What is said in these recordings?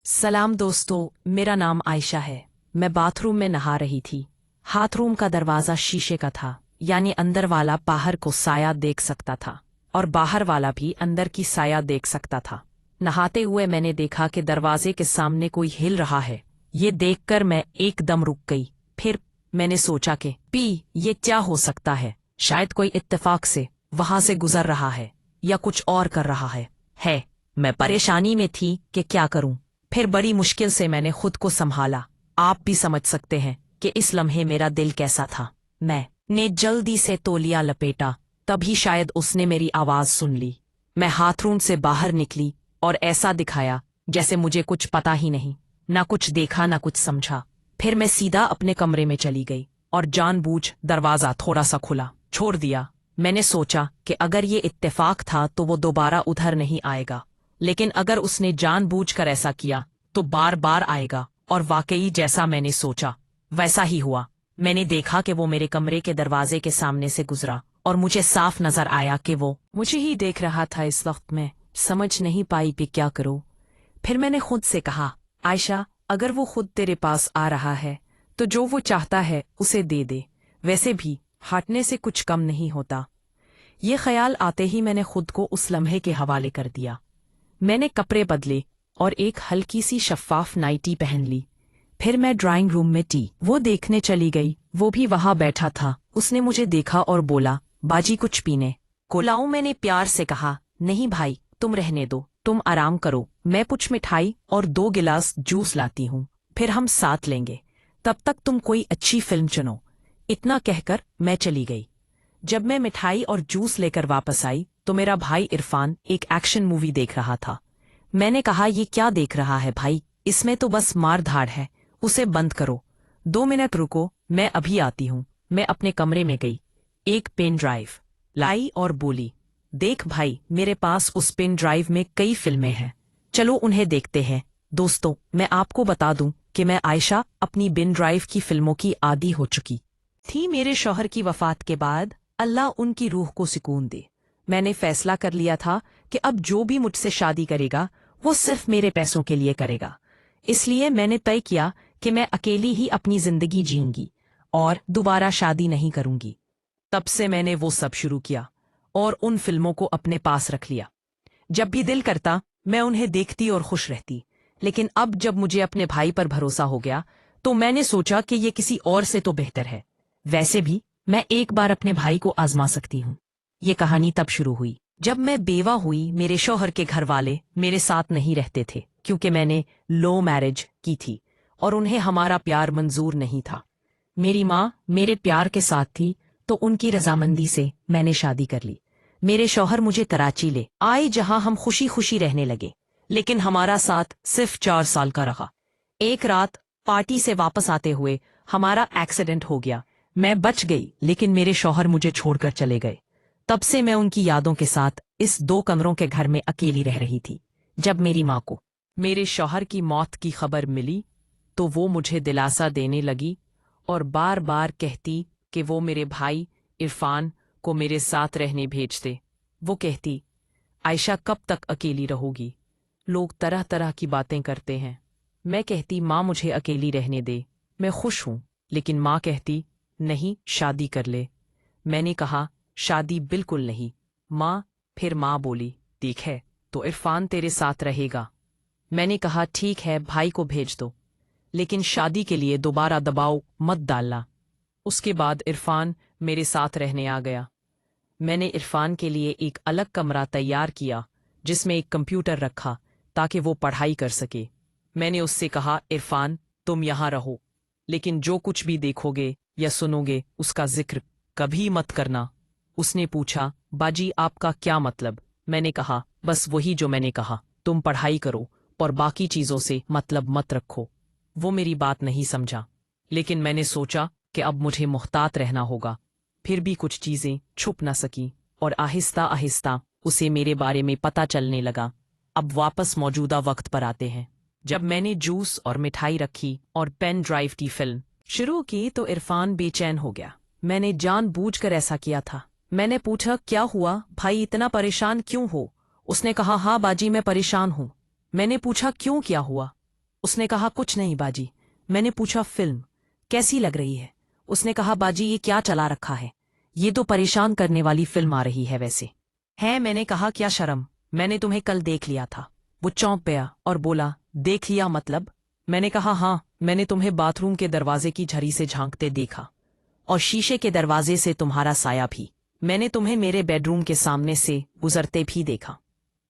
सलाम दोस्तों, मेरा नाम आयशा है। मैं बाथरूम में नहा रही थी। हाथरूम का दरवाजा शीशे का था, यानी अंदर वाला बाहर को साया देख सकता था और बाहर वाला भी अंदर की साया देख सकता था। नहाते हुए मैंने देखा कि दरवाजे के सामने कोई हिल रहा है। ये देखकर मैं एकदम रुक गई। फिर मैंने सोचा कि ये क्या हो सकता है। शायद कोई इत्तेफाक से वहां से गुजर रहा है या कुछ और कर रहा है। मैं परेशानी में थी कि क्या करूं। फिर बड़ी मुश्किल से मैंने खुद को संभाला। आप भी समझ सकते हैं कि इस लम्हे मेरा दिल कैसा था। मैंने जल्दी से तौलिया लपेटा, तभी शायद उसने मेरी आवाज सुन ली। मैं हाथरूम से बाहर निकली और ऐसा दिखाया जैसे मुझे कुछ पता ही नहीं। ना कुछ देखा ना कुछ समझा। फिर मैं सीधा अपने कमरे में चली गई और जानबूझ दरवाजा थोड़ा सा खुला छोड़ दिया। मैंने सोचा कि अगर ये इत्तेफाक था तो वो दोबारा उधर नहीं आएगा, लेकिन अगर उसने जानबूझकर ऐसा किया तो बार बार आएगा। और वाकई जैसा मैंने सोचा वैसा ही हुआ। मैंने देखा कि वो मेरे कमरे के दरवाजे के सामने से गुजरा और मुझे साफ नजर आया कि वो मुझे ही देख रहा था। इस वक्त मैं समझ नहीं पाई कि क्या करूं। फिर मैंने खुद से कहा, आयशा, अगर वो खुद तेरे पास आ रहा है तो जो वो चाहता है उसे दे दे। वैसे भी हटने से कुछ कम नहीं होता। ये ख्याल आते ही मैंने खुद को उस लम्हे के हवाले कर दिया। मैंने कपड़े बदले और एक हल्की सी शफ़ाफ नाइटी पहन ली। फिर मैं ड्राइंग रूम में वो देखने चली गई। वो भी वहां बैठा था। उसने मुझे देखा और बोला, बाजी कुछ पीने को लाऊं? मैंने प्यार से कहा, नहीं भाई, तुम रहने दो, तुम आराम करो। मैं कुछ मिठाई और 2 गिलास जूस लाती हूँ, फिर हम साथ लेंगे। तब तक तुम कोई अच्छी फिल्म चुनो। इतना कहकर मैं चली गई। जब मैं मिठाई और जूस लेकर वापस आई तो मेरा भाई इरफान एक एक्शन मूवी देख रहा था। मैंने कहा, ये क्या देख रहा है भाई? इसमें तो बस मार धाड़ है, उसे बंद करो। 2 मिनट रुको, मैं अभी आती हूँ। मैं अपने कमरे में गई, एक पेन ड्राइव लाई और बोली, देख भाई, मेरे पास उस पेन ड्राइव में कई फिल्में हैं, चलो उन्हें देखते हैं। दोस्तों, मैं आपको बता दूं कि मैं आयशा अपनी पेन ड्राइव की फिल्मों की आदी हो चुकी थी। मेरे शौहर की वफात के बाद अल्लाह उनकी रूह को सुकून दे, मैंने फैसला कर लिया था कि अब जो भी मुझसे शादी करेगा वो सिर्फ मेरे पैसों के लिए करेगा। इसलिए मैंने तय किया कि मैं अकेली ही अपनी जिंदगी जीऊंगी और दोबारा शादी नहीं करूंगी। तब से मैंने वो सब शुरू किया और उन फिल्मों को अपने पास रख लिया। जब भी दिल करता मैं उन्हें देखती और खुश रहती। लेकिन अब जब मुझे अपने भाई पर भरोसा हो गया तो मैंने सोचा कि ये किसी और से तो बेहतर है। वैसे भी मैं एक बार अपने भाई को आजमा सकती हूँ। ये कहानी तब शुरू हुई जब मैं बेवा हुई। मेरे शौहर के घर वाले मेरे साथ नहीं रहते थे क्योंकि मैंने लो मैरिज की थी और उन्हें हमारा प्यार मंजूर नहीं था। मेरी माँ मेरे प्यार के साथ थी तो उनकी रजामंदी से मैंने शादी कर ली। मेरे शौहर मुझे कराची ले आए जहां हम खुशी खुशी रहने लगे, लेकिन हमारा साथ सिर्फ 4 साल का रहा। एक रात पार्टी से वापस आते हुए हमारा एक्सीडेंट हो गया। मैं बच गई लेकिन मेरे शौहर मुझे छोड़कर चले गए। तब से मैं उनकी यादों के साथ इस 2 कमरों के घर में अकेली रह रही थी। जब मेरी माँ को मेरे शौहर की मौत की खबर मिली तो वो मुझे दिलासा देने लगी और बार बार कहती कि वो मेरे भाई इरफान को मेरे साथ रहने भेज दे। वो कहती, आयशा कब तक अकेली रहोगी? लोग तरह तरह की बातें करते हैं। मैं कहती, माँ मुझे अकेली रहने दे, मैं खुश हूँ। लेकिन माँ कहती, नहीं, शादी कर ले। मैंने कहा, शादी बिल्कुल नहीं माँ। फिर माँ बोली, ठीक है तो इरफान तेरे साथ रहेगा। मैंने कहा, ठीक है, भाई को भेज दो, लेकिन शादी के लिए दोबारा दबाव मत डालना। उसके बाद इरफान मेरे साथ रहने आ गया। मैंने इरफान के लिए एक अलग कमरा तैयार किया जिसमें एक कंप्यूटर रखा ताकि वो पढ़ाई कर सके। मैंने उससे कहा, इरफान तुम यहाँ रहो, लेकिन जो कुछ भी देखोगे या सुनोगे उसका जिक्र कभी मत करना। उसने पूछा, बाजी आपका क्या मतलब? मैंने कहा, बस वही जो मैंने कहा, तुम पढ़ाई करो और बाकी चीजों से मतलब मत रखो। वो मेरी बात नहीं समझा, लेकिन मैंने सोचा कि अब मुझे मुहतात रहना होगा। फिर भी कुछ चीजें छुप न सकी और आहिस्ता आहिस्ता उसे मेरे बारे में पता चलने लगा। अब वापस मौजूदा वक्त पर आते हैं। जब मैंने जूस और मिठाई रखी और पेन ड्राइव की फिल्म शुरू की तो इरफान बेचैन हो गया। मैंने जानबूझकर ऐसा किया था। मैंने पूछा, क्या हुआ भाई, इतना परेशान क्यों हो? उसने कहा, हाँ बाजी मैं परेशान हूँ। मैंने पूछा, क्यों, क्या हुआ? उसने कहा कुछ नहीं बाजी। मैंने पूछा फिल्म कैसी लग रही है? उसने कहा बाजी ये क्या चला रखा है, ये तो परेशान करने वाली फिल्म आ रही है वैसे है। मैंने कहा क्या शर्म, मैंने तुम्हें कल देख लिया था। वो चौंक गया और बोला देख लिया मतलब? मैंने कहा हाँ, मैंने तुम्हें बाथरूम के दरवाजे की झरी से झांकते देखा और शीशे के दरवाजे से तुम्हारा साया भी। मैंने तुम्हें मेरे बेडरूम के सामने से गुजरते भी देखा।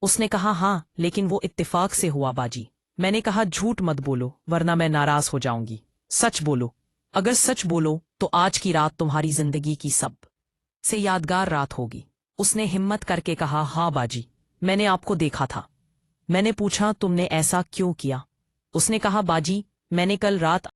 उसने कहा हाँ, लेकिन वो इत्तेफाक से हुआ बाजी। मैंने कहा झूठ मत बोलो वरना मैं नाराज हो जाऊंगी, सच बोलो। अगर सच बोलो तो आज की रात तुम्हारी जिंदगी की सब से यादगार रात होगी। उसने हिम्मत करके कहा हाँ बाजी, मैंने आपको देखा था। मैंने पूछा तुमने ऐसा क्यों किया? उसने कहा बाजी, मैंने कल रात